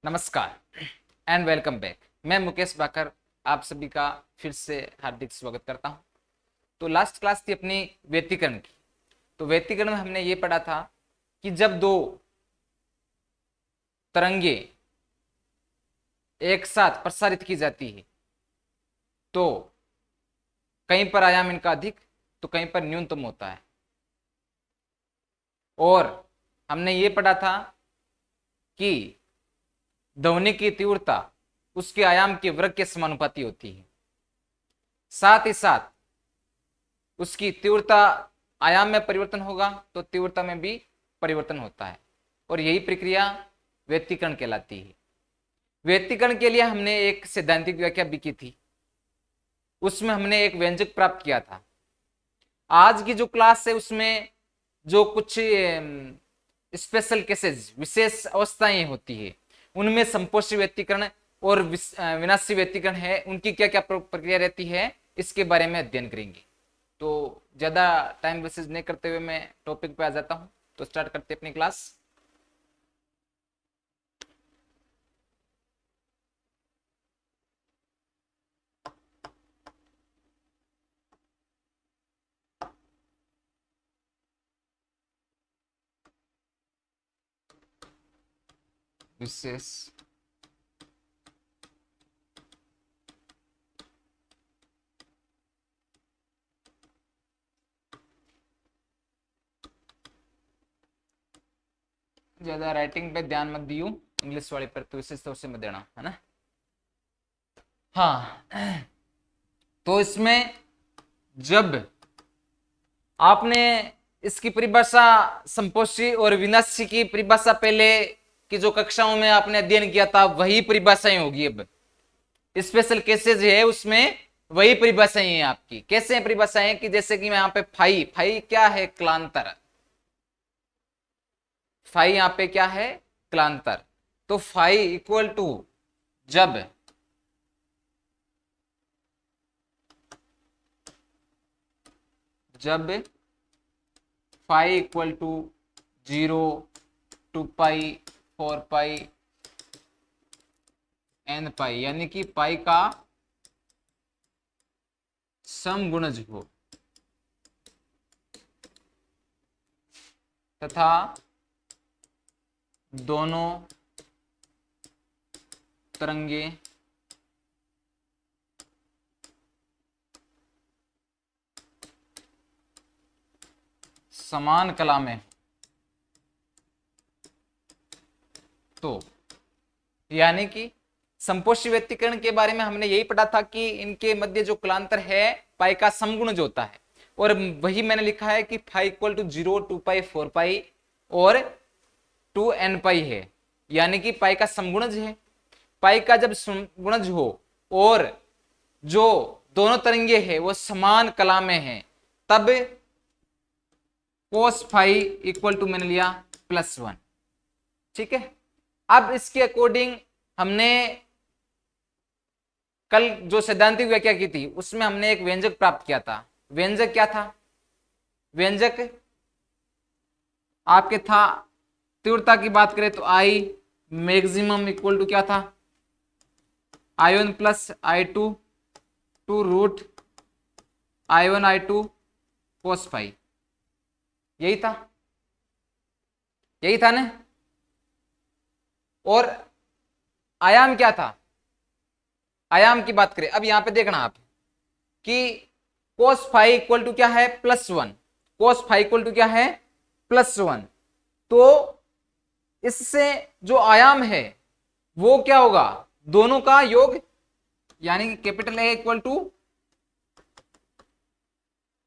नमस्कार and welcome back. मैं मुकेश बाकर आप सभी का फिर से हार्दिक स्वागत करता हूं। तो लास्ट क्लास थी अपनी व्यतिकरण की। तो व्यतिकरण में हमने ये पढ़ा था कि जब दो तरंगे एक साथ प्रसारित की जाती है तो कहीं पर आयाम इनका अधिक तो कहीं पर न्यूनतम होता है। और हमने ये पढ़ा था कि ध्वनि की तीव्रता उसके आयाम के वर्ग के समानुपाती होती है। साथ ही साथ उसकी तीव्रता आयाम में परिवर्तन होगा तो तीव्रता में भी परिवर्तन होता है और यही प्रक्रिया व्यतिकरण कहलाती है। व्यतिकरण के लिए हमने एक सैद्धांतिक व्याख्या भी की थी, उसमें हमने एक व्यंजक प्राप्त किया था। आज की जो क्लास है उसमें जो कुछ स्पेशल केसेस विशेष अवस्थाएं होती है उनमें संपोषी व्यतिकरण और विनाशी व्यतिकरण है, उनकी क्या क्या प्रक्रिया रहती है इसके बारे में अध्ययन करेंगे। तो ज्यादा टाइम वेस्ट नहीं करते हुए मैं टॉपिक पे आ जाता हूं। तो स्टार्ट करते हैं अपनी क्लास। विशेष ज्यादा राइटिंग पे ध्यान मत दियो, इंग्लिश वाले पर तो विशेष तौर से मत देना, है ना। हाँ, तो इसमें जब आपने इसकी परिभाषा संपोषी और विनाशी की परिभाषा पहले की जो कक्षाओं में आपने अध्ययन किया था वही परिभाषाएं होगी। अब स्पेशल केसेस है उसमें वही परिभाषाएं हैं आपकी। कैसे परिभाषाएं कि जैसे कि यहाँ पे फाई फाई क्या है, क्लांतर। फाई यहाँ पे क्या है, क्लांतर। तो फाई इक्वल टू जब जब phi equal to 0 2 pi 4 pi N pi, यानी कि पाई का समगुणज हो तथा दोनों तरंगे समान कला में, तो यानी कि संपोषी व्यतिकरण के बारे में हमने यही पढ़ा था कि इनके मध्य जो कलांतर है पाई का समगुणज होता है। और वही मैंने लिखा है कि फाई इक्वल टू 0 2 पाई 4 पाई और 2 एन पाई है, यानी कि पाई का समगुणज है। पाई का जब समगुणज हो और जो दोनों तरंगे हैं वो समान कला में हैं तब कोस फाई इक्वल टू मैंने लिया +1। ठीक है, अब इसके अकॉर्डिंग हमने कल जो सैद्धांतिक व्याख्या की थी उसमें हमने एक व्यंजक प्राप्त किया था। व्यंजक क्या था? व्यंजक आपके था, तीव्रता की बात करें तो आई मैक्सिमम इक्वल टू क्या था, I1 plus I2 two root I1 I2 cos phi. यही था, यही था ना। और आयाम क्या था? आयाम की बात करें, अब यहां पे देखना आप कि कोस फाई इक्वल टू क्या है, +1। कोस फाई इक्वल टू क्या है, +1। तो इससे जो आयाम है वो क्या होगा, दोनों का योग, यानी कि कैपिटल ए इक्वल टू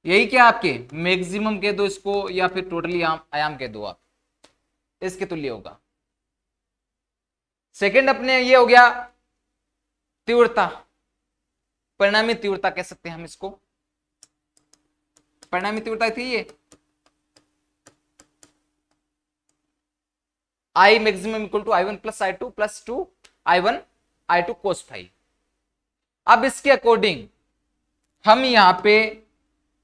यही क्या आपके मैक्सिमम कह दो इसको या फिर टोटली आयाम कह दो आप, इसके तुल्य होगा। सेकंड अपने ये हो गया तीव्रता, परिणामी तीव्रता कह सकते हैं हम इसको। परिणामी तीव्रता थी ये I maximum equal to I1 plus I2 plus 2 I1 I2 cos phi. अब इसके अकॉर्डिंग हम यहां पे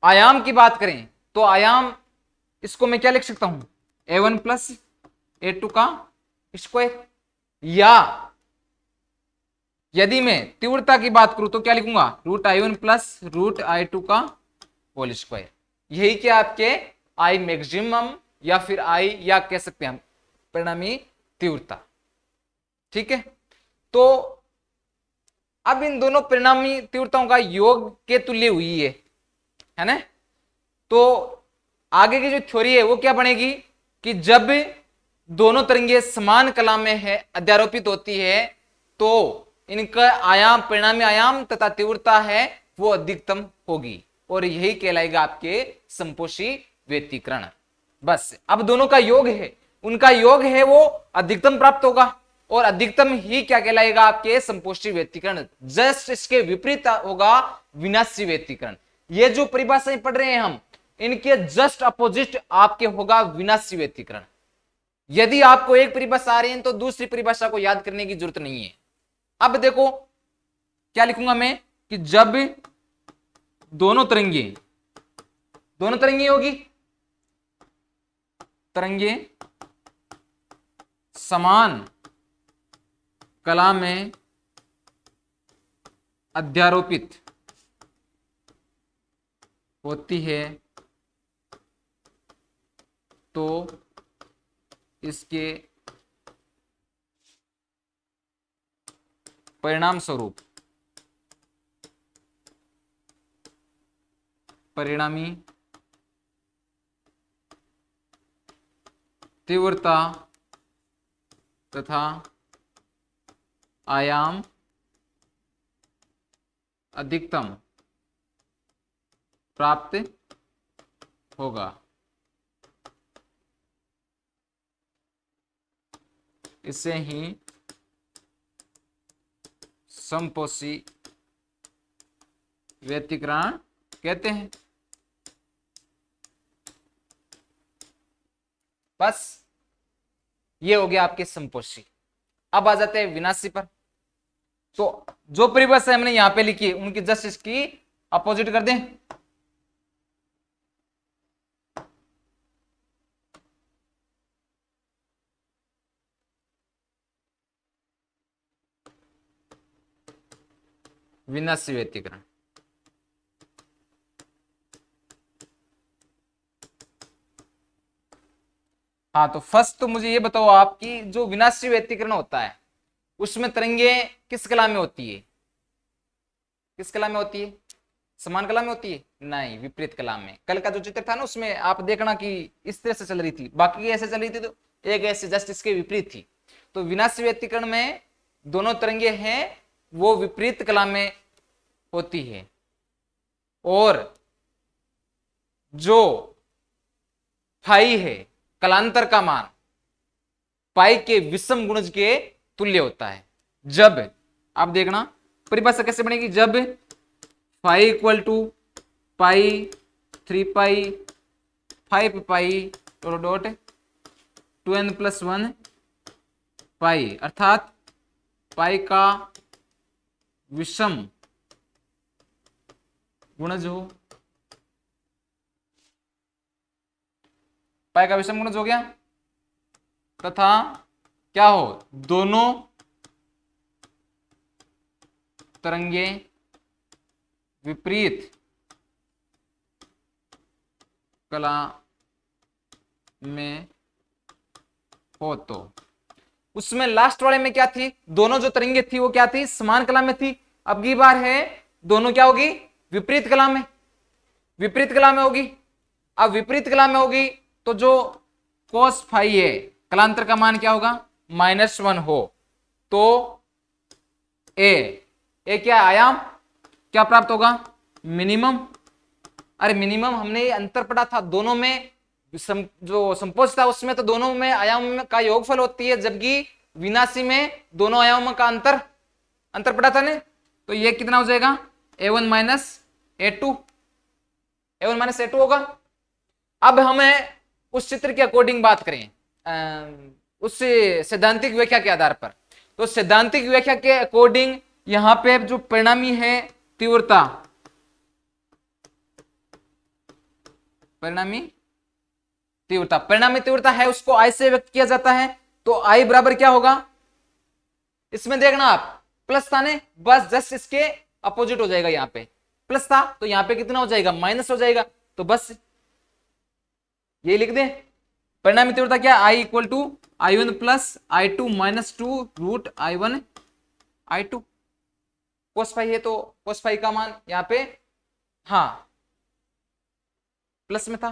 आयाम की बात करें तो आयाम इसको मैं क्या लिख सकता हूं, A1 प्लस A2 का स्क्वायर, या यदि मैं तीव्रता की बात करूं तो क्या लिखूंगा, √I1 प्लस √I2 का होल स्क्वायर। यही क्या आपके आई मैक्सिमम या फिर आई या कह सकते हैं हम परिणामी तीव्रता। ठीक है, तो अब इन दोनों परिणामी तीव्रताओं का योग के तुल्य हुई है ना। तो आगे की जो थ्योरी है वो क्या बनेगी कि जब दोनों तरंगे समान कला में है अध्यारोपित होती है तो इनका आयाम, परिणामी आयाम तथा तीव्रता है वो अधिकतम होगी और यही कहलाएगा आपके संपोषी व्यतिकरण। बस अब दोनों का योग है, उनका योग है वो अधिकतम प्राप्त होगा और अधिकतम ही क्या कहलाएगा आपके संपोषी व्यतिकरण। जस्ट इसके विपरीत होगा विनाशी व्यतिकरण। ये जो परिभाषाएं पढ़ रहे हैं हम, इनके जस्ट अपोजिट आपके होगा विनाशी व्यतिकरण। यदि आपको एक परिभाषा आ रही है तो दूसरी परिभाषा को याद करने की जरूरत नहीं है। अब देखो क्या लिखूंगा मैं कि जब दोनों तरंगे होगी, तरंगे समान कला में अध्यारोपित होती है तो इसके परिणाम स्वरूप परिणामी तीव्रता तथा आयाम अधिकतम प्राप्त होगा। इसे ही समपोषी व्यतिकरण कहते हैं। बस ये हो गया आपके संपोषी। अब आ जाते हैं विनाशी पर। तो जो परिभाषा हमने यहां पे लिखी है उनकी जस्ट इसकी अपोजिट कर दें। विनाशी व्यतिकरण, हाँ तो फर्स्ट तो मुझे ये बताओ आपकी जो विनाशी व्यतिकरण होता है उसमें तरंगे किस कला में होती है, किस कला में होती है, समान कला में होती है, नहीं विपरीत कला में। कल का जो चित्र था ना उसमें आप देखना कि इस तरह से चल रही थी, बाकी ऐसे चल रही थी, तो एक ऐसे जस्ट इसके विपरीत थी। तो विनाशी व्यतिकरण में दोनों तरंगे हैं वो विपरीत कला में होती है और जो फाई है कलांतर का मान पाई के विषम गुणज के तुल्य होता है। जब आप देखना परिभाषा कैसे बनेगी, जब phi equal to pi 3 pi 5 pi dot 2n+1 pi अर्थात पाई का विषम गुणज हो, पाई का विषम गुणज हो गया तथा क्या हो, दोनों तरंगे विपरीत कला में हो। तो उसमें लास्ट वाले में क्या थी, दोनों जो तरंगे थी वो क्या थी, समान कला में थी। अब की बार है दोनों क्या होगी, विपरीत कला में, विपरीत कला में होगी। अब विपरीत कला में होगी तो जो cos फाई है कलांतर का मान क्या होगा, -1 हो तो ए क्या आयाम क्या प्राप्त होगा, मिनिमम। अरे मिनिमम हमने अंतर पढ़ा था दोनों में, जो संपोष था उसमें तो दोनों में आयाम का योगफल होती है, जबकि विनाशी में दोनों आयामों का अंतर पढ़ा था ने। तो ये कितना हो जाएगा, a1 - a2 होगा। अब हमें उस चित्र के अकॉर्डिंग बात करें, उस सैद्धांतिक व्याख्या के आधार पर। तो सैद्धांतिक व्याख्या के अकॉर्डिंग यहां पे जो परिणामी है तीव्रता, परिणामी तीव्रता है उसको आई से व्यक्त किया जाता है। तो आई बराबर क्या होगा, इसमें देखना आप प्लस था ने, बस जस्ट इसके अपोजिट हो जाएगा, यहाँ पे प्लस था तो यहाँ पे कितना हो जाएगा, माइनस हो जाएगा, तो बस ये लिख दे। परिणामी तीव्रता क्या, I equal to I one plus I two minus two root I one I two. Cos phi है तो कोस फाई का मान यहाँ पे, हाँ प्लस में था,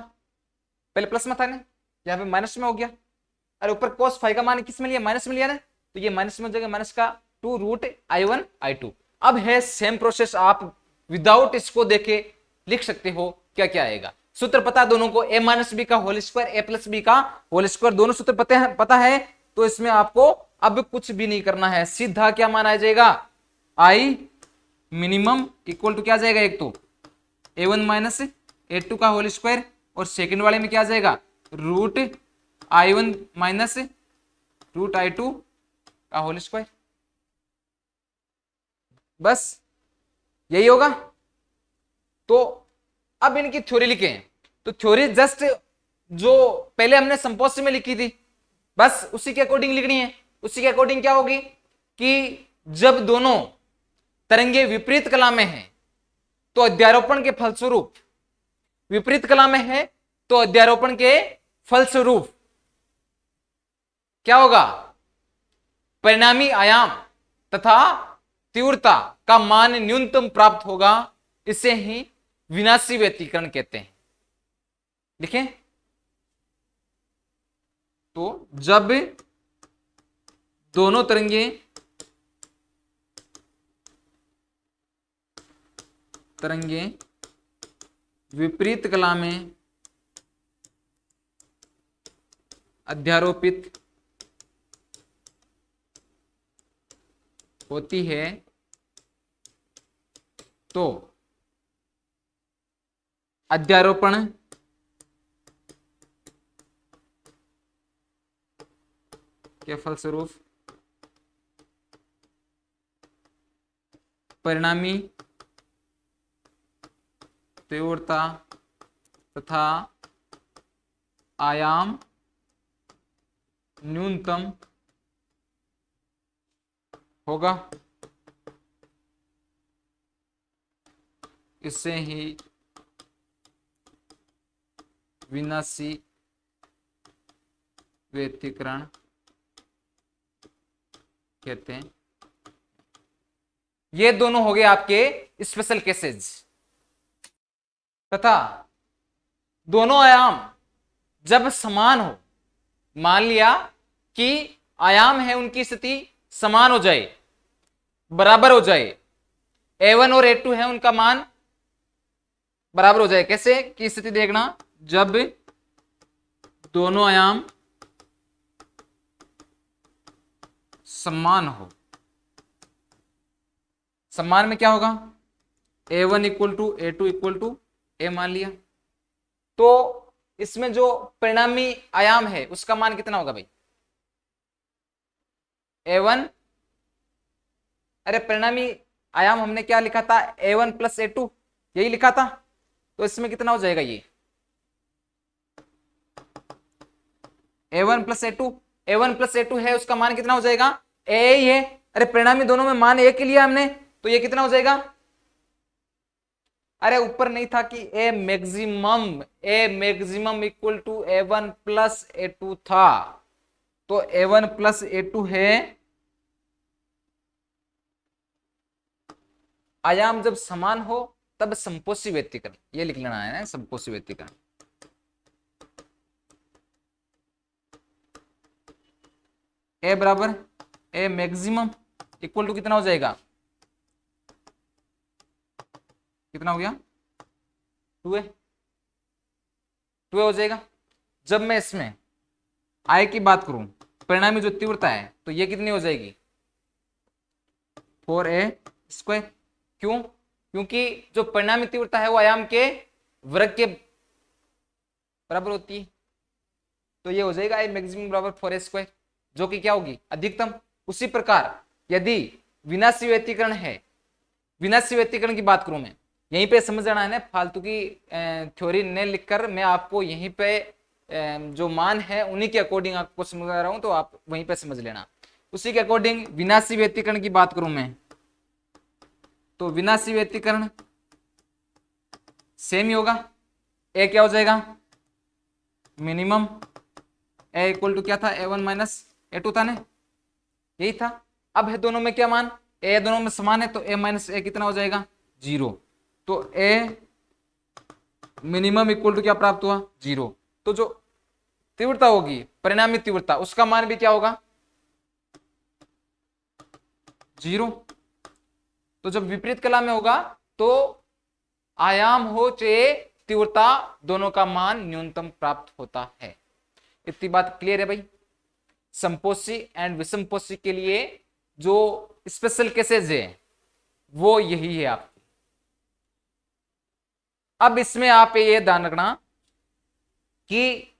पहले प्लस में था ना, यहाँ पे माइनस में हो गया। अरे ऊपर कोस फाई का मान किस में लिया, माइनस में लिया ना, तो ये माइनस में हो जाएगा, माइनस का two root I one I two. अब है सेम प्रोसेस, आप विदाउट इसको देखे लिख सकते हो क्या क्या आएगा। सूत्र पता दोनों को, ए माइनस बी का होल स्क्वायर ए प्लस बी का होल स्क्वायर, दोनों सूत्र पता है तो इसमें आपको अब कुछ भी नहीं करना है, सीधा क्या मान आ जाएगा, आई मिनिमम इक्वल टू क्या आ जाएगा, एक तो A one minus A two का होल स्क्वायर, और सेकेंड वाले में क्या आ जाएगा, root I one minus root I two का होल स्क्वायर। बस यही होगा। तो अब इनकी थ्योरी लिखें, तो थ्योरी जस्ट जो पहले हमने संपोजिशन में लिखी थी बस उसी के अकॉर्डिंग लिखनी है। उसी के अकॉर्डिंग क्या होगी कि जब दोनों तरंगे विपरीत कला में हैं तो अध्यारोपण के फलस्वरूप, विपरीत कला में है तो अध्यारोपण के फलस्वरूप क्या होगा, परिणामी आयाम तथा तीव्रता का मान न्यूनतम प्राप्त होगा। इसे ही विनाशी व्यतिकरण कहते हैं। लिखें, तो जब दोनों तरंगे विपरीत कला में अध्यारोपित होती है तो अध्यारोपण के फलस्वरूप परिणामी तीव्रता तथा आयाम न्यूनतम होगा। इससे ही विनाशी व्यतिकरण कहते हैं। ये दोनों हो गए आपके स्पेशल केसेस। तथा दोनों आयाम जब समान हो, मान लिया कि आयाम है उनकी स्थिति समान हो जाए, बराबर हो जाए, A1 और A2 है उनका मान बराबर हो जाए। कैसे की स्थिति देखना, जब दोनों आयाम समान हो। समान में क्या होगा, A1 equal to A2 equal to A मान लिया, तो इसमें जो परिणामी आयाम है उसका मान कितना होगा भाई, A1, अरे परिणामी आयाम हमने क्या लिखा था, A1 प्लस A2 यही लिखा था, तो इसमें कितना हो जाएगा, ये A1 plus A2, A1 plus A2 है उसका मान कितना हो जाएगा, A ही है। अरे परिणामी दोनों में मान एक के लिया हमने, तो ये कितना हो जाएगा, अरे ऊपर नहीं था कि A maximum equal to A1 plus A2 था, तो A1 प्लस A2 है। आयाम जब समान हो तब संपोषी व्यतिकरण, ये लिख लेना है ना, संपोषी व्यतिकरण। A बराबर A मैक्सिमम इक्वल टू कितना हो जाएगा, कितना हो गया, 2A हो जाएगा। जब मैं इसमें I की बात करूं, परिणामी जो तीव्रता है, तो ये कितनी हो जाएगी, 4A स्क्वायर। क्यों, क्योंकि जो परिणामी तीव्रता है वो आयाम के वर्ग के बराबर होती है, तो ये हो जाएगा I मैक्सिमम बराबर 4A स्क्वायर, जो कि क्या होगी, अधिकतम। उसी प्रकार यदि विनाशी व्यतिकरण है, विनाशी व्यतिकरण की बात करूं मैं, यहीं पे समझ जाना है ना, फालतू की थ्योरी ने लिखकर मैं आपको यहीं पे जो मान है उन्हीं के अकॉर्डिंग आपको समझा रहा हूं, तो आप वहीं पे समझ लेना। उसी के अकॉर्डिंग विनाशी व्यतिकरण की बात करूं मैं, तो विनाशी व्यतिकरण सेम ही होगा। ए क्या हो जाएगा, मिनिमम। ए इक्वल टू क्या था, A1 माइनस A2 था ना, यही था। अब है दोनों में क्या मान, ए दोनों में समान है, तो ए माइनस ए कितना हो जाएगा, 0। तो ए मिनिमम इक्वल टू क्या प्राप्त हुआ, 0। तो जो तीव्रता होगी, परिणामी तीव्रता, उसका मान भी क्या होगा, 0। तो जब विपरीत कला में होगा तो आयाम हो चाहे तीव्रता, दोनों का मान न्यूनतम प्राप्त होता है। इतनी बात क्लियर है भाई। समपोषी एंड विषमपोषी के लिए जो स्पेशल केसेज है वो यही है आपकी। अब इसमें आप ये ध्यान रखना कि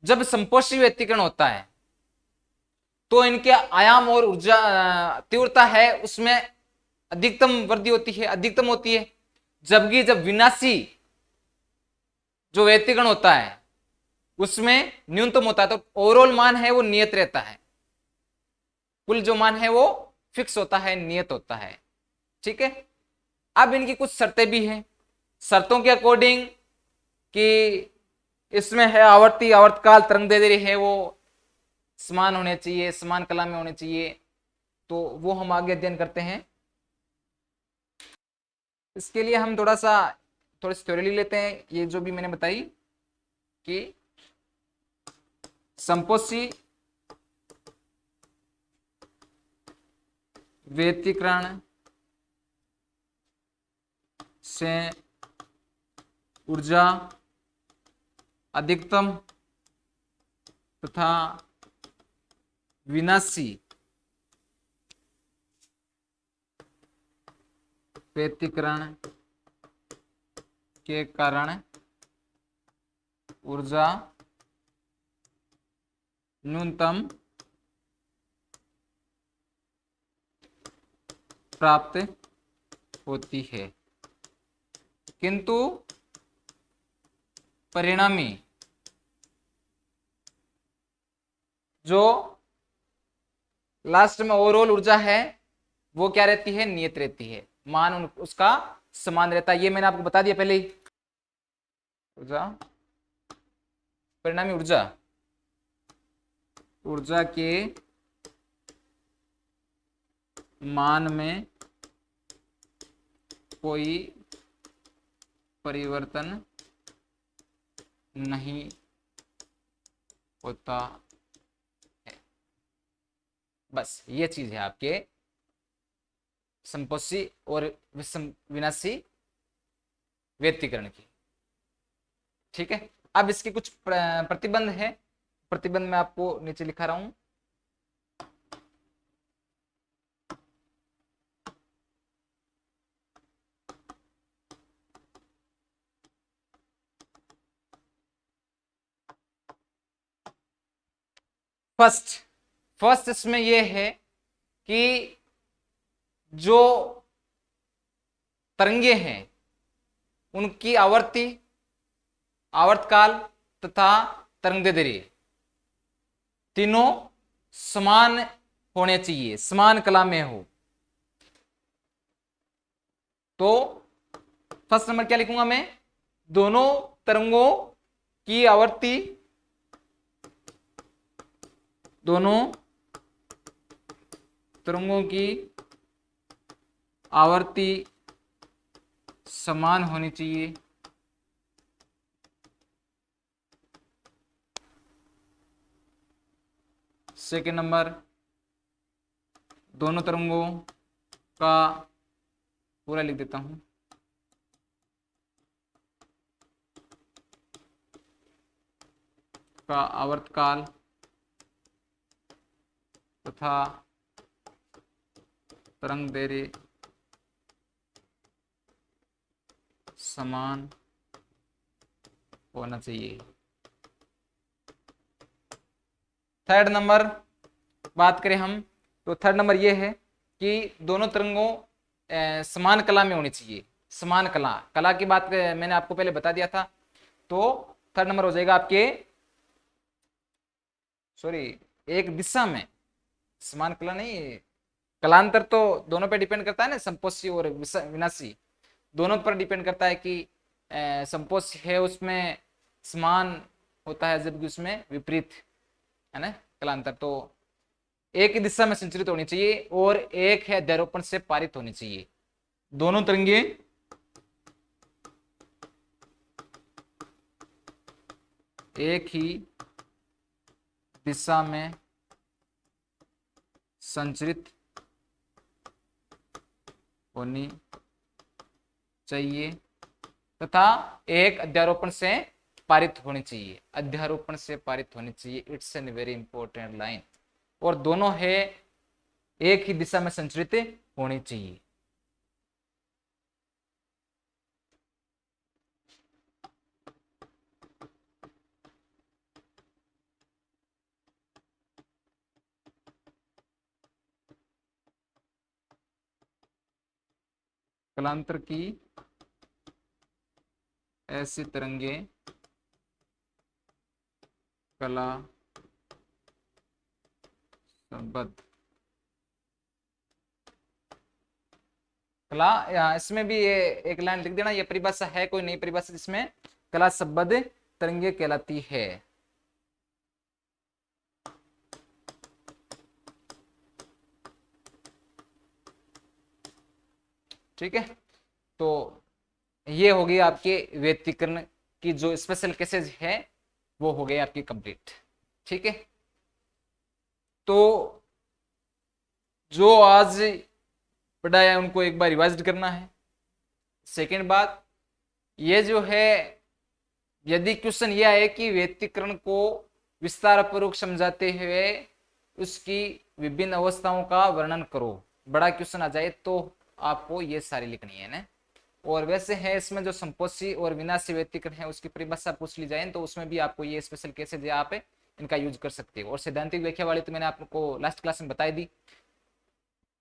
जब समपोषी व्यतिकरण होता है तो इनके आयाम और ऊर्जा तीव्रता है उसमें अधिकतम वृद्धि होती है, अधिकतम होती है। जबकि जब विनाशी जो व्यतिकरण होता है उसमें न्यूनतम होता है, तो ओवरऑल मान है वो नियत रहता है, कुल जो मान है वो फिक्स होता है, नियत होता है। ठीक है। अब इनकी कुछ शर्तें भी हैं, शर्तों के अकॉर्डिंग कि इसमें है आवर्ती आवर्तकाल तरंग दैर्ध्य है वो समान होने चाहिए, समान कला में होने चाहिए, तो वो हम आगे अध्ययन करते हैं। इसके लिए हम थोड़ी सी थ्योरी लेते हैं, ये जो भी मैंने बताई कि समपोषी व्यतिकरण से ऊर्जा अधिकतम तथा विनाशी व्यतिकरण के कारण ऊर्जा न्यूनतम प्राप्त होती है, किंतु परिणामी जो लास्ट में ओवरऑल ऊर्जा है वो क्या रहती है, नियत रहती है, मान उसका समान रहता है। ये मैंने आपको बता दिया पहले ही। ऊर्जा, परिणामी ऊर्जा, ऊर्जा के मान में कोई परिवर्तन नहीं होता है। बस ये चीज है आपके समपोषी और विनाशी व्यतिकरण की। ठीक है। अब इसके कुछ प्रतिबंध है, प्रतिबंध मैं आपको नीचे लिखा रहा हूं। फर्स्ट इसमें यह है कि जो तरंगे हैं उनकी आवर्ती, आवर्तकाल तथा तरंगदैर्ध्य तीनों समान होने चाहिए, समान कला में हो। तो फर्स्ट नंबर क्या लिखूंगा मैं, दोनों तरंगों की आवर्ती, दोनों तरंगों की आवर्ती समान होनी चाहिए। सेकेंड नंबर, दोनों तरंगों का पूरा लिख देता हूं, का आवर्तकाल तथा तरंगदैर्ध्य समान होना चाहिए। थर्ड नंबर बात करें हम तो थर्ड नंबर ये है कि दोनों तरंगों समान कला में होनी चाहिए। समान कला, कला की बात मैंने आपको पहले बता दिया था। तो थर्ड नंबर हो जाएगा आपके, सॉरी, एक दिशा में समान कला नहीं, कलांतर तो दोनों पे डिपेंड करता है ना, संपोषी और विनाशी दोनों पर डिपेंड करता है कि संपोषी है उसमें समान होता है जबकि उसमें विपरीत है ना कलांतर। तो एक ही दिशा में संचरित होनी चाहिए और एक है अध्यारोपण से पारित होनी चाहिए। दोनों तरंगे एक ही दिशा में संचरित होनी चाहिए तथा एक अध्यारोपण से पारित होनी चाहिए। अध्यारोपण से पारित होनी चाहिए, it's an very important line. और दोनों है एक ही दिशा में संचरित होनी चाहिए। कलांतर की ऐसी तरंगे कला संबद्ध कला, इसमें भी ये एक लाइन लिख देना, ये परिभाषा है कोई नई परिभाषा जिसमें कला संबद्ध तरंगे कहलाती है। ठीक है, तो ये हो गई आपके व्यतिकरण की जो स्पेशल केसेज है वो हो गए आपकी कंप्लीट। ठीक है, तो जो आज पढ़ाया है उनको एक बार रिवाइज करना है। सेकेंड बात ये जो है, यदि क्वेश्चन यह है कि व्यतिकरण को विस्तार पूर्वक समझाते हुए उसकी विभिन्न अवस्थाओं का वर्णन करो, बड़ा क्वेश्चन आ जाए तो आपको ये सारी लिखनी है ना। और वैसे है इसमें जो संपोषी और विनाशी व्यतिकरण है उसकी परिभाषा पूछ ली जाए तो उसमें भी आपको ये स्पेशल केसेज है, आप इनका यूज कर सकते हो। और सैद्धांतिक व्याख्या वाली तो मैंने आपको लास्ट क्लास में बताई दी,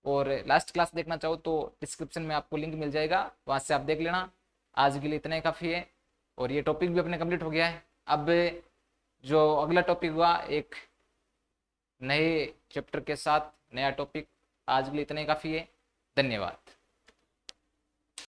और लास्ट क्लास देखना चाहो तो डिस्क्रिप्शन में आपको लिंक मिल जाएगा, वहां से आप देख लेना। आज के लिए इतना ही काफ़ी है और ये टॉपिक भी अपने कंप्लीट हो गया है। अब जो अगला टॉपिक हुआ एक नए चैप्टर के साथ नया टॉपिक, आज के लिए इतना ही काफ़ी है। धन्यवाद।